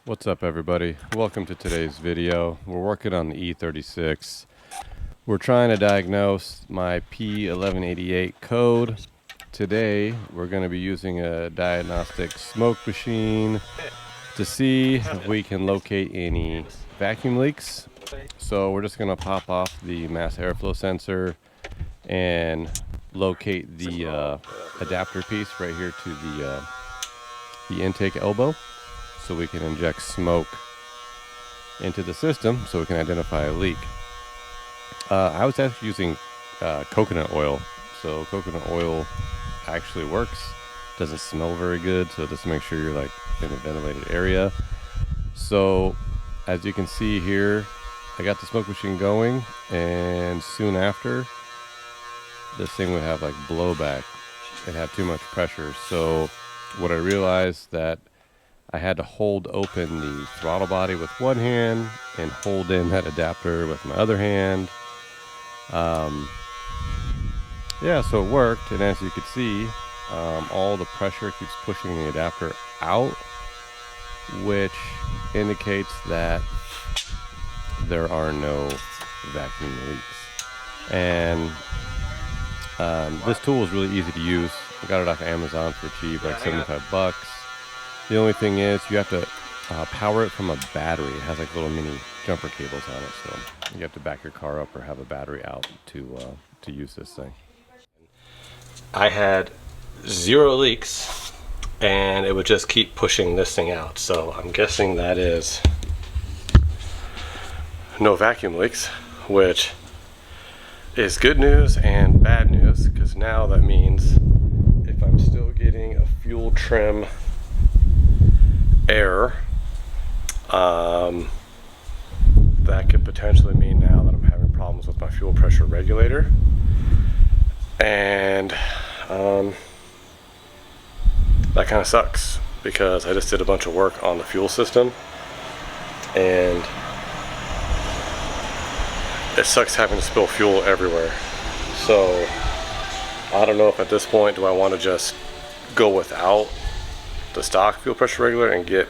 What's up, everybody? Welcome to today's video. We're working on the E36. We're trying to diagnose my P1188 code. Today we're going to be using a diagnostic smoke machine to see if we can locate any vacuum leaks. So we're just going to pop off the mass airflow sensor and locate the adapter piece right here to the intake elbow, so we can inject smoke into the system so we can identify a leak. I was actually using coconut oil, so coconut oil actually works. Doesn't smell very good, so just make sure you're like in a ventilated area. So as you can see here, I got the smoke machine going, and soon after, this thing would have like blowback. It had too much pressure. So what I realized that I had to hold open the throttle body with one hand and hold in that adapter with my other hand. Yeah, so it worked, and as you can see, all the pressure keeps pushing the adapter out, which indicates that there are no vacuum leaks. And this tool is really easy to use. I got it off Amazon for cheap, like 75 bucks. The only thing is you have to power it from a battery. It has like little mini jumper cables on it, so you have to back your car up or have a battery out to use this thing. I had 0 leaks, and it would just keep pushing this thing out. So I'm guessing that is no vacuum leaks, which is good news and bad news, because now that means if I'm still getting a fuel trim error, that could potentially mean now that I'm having problems with my fuel pressure regulator. And that kind of sucks, because I just did a bunch of work on the fuel system, and it sucks having to spill fuel everywhere. So I don't know if at this point do I want to just go without the stock fuel pressure regulator and get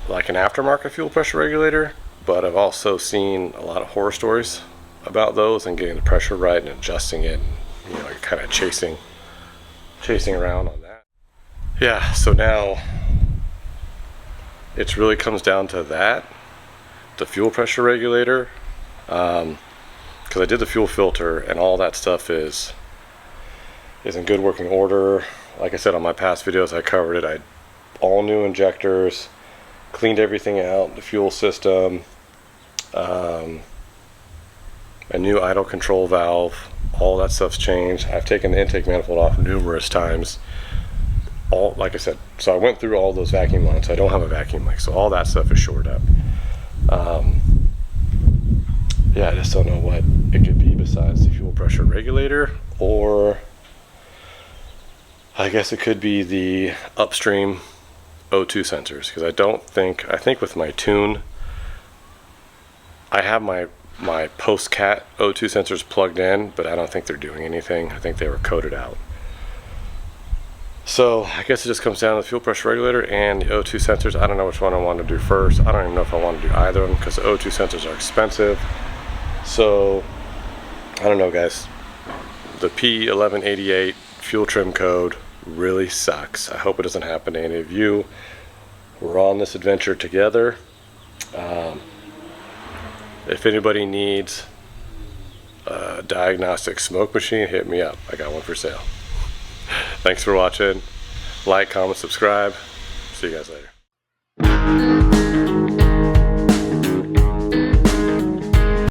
like an aftermarket fuel pressure regulator. But I've also seen a lot of horror stories about those and getting the pressure right and adjusting it, and, you know, kind of chasing around on that. Yeah, so now it really comes down to that, the fuel pressure regulator, because I did the fuel filter and all that stuff is in good working order. Like I said on my past videos, I covered it. I had all new injectors, cleaned everything out, the fuel system, a new idle control valve, all that stuff's changed. I've taken the intake manifold off numerous times. Like I said, so I went through all those vacuum lines. I don't have a vacuum leak, so all that stuff is shored up. Yeah, I just don't know what it could be besides the fuel pressure regulator, or I guess it could be the upstream O2 sensors, because I think with my tune, I have my post-cat O2 sensors plugged in, but I don't think they're doing anything. I think they were coded out. So I guess it just comes down to the fuel pressure regulator and the O2 sensors. I don't know which one I want to do first. I don't even know if I want to do either of them, because the O2 sensors are expensive. So I don't know, guys. The P1188 fuel trim code really sucks. I hope it doesn't happen to any of you. We're on this adventure together. If anybody needs a diagnostic smoke machine, hit me up. I got one for sale. Thanks for watching. Like, comment, subscribe. See you guys later.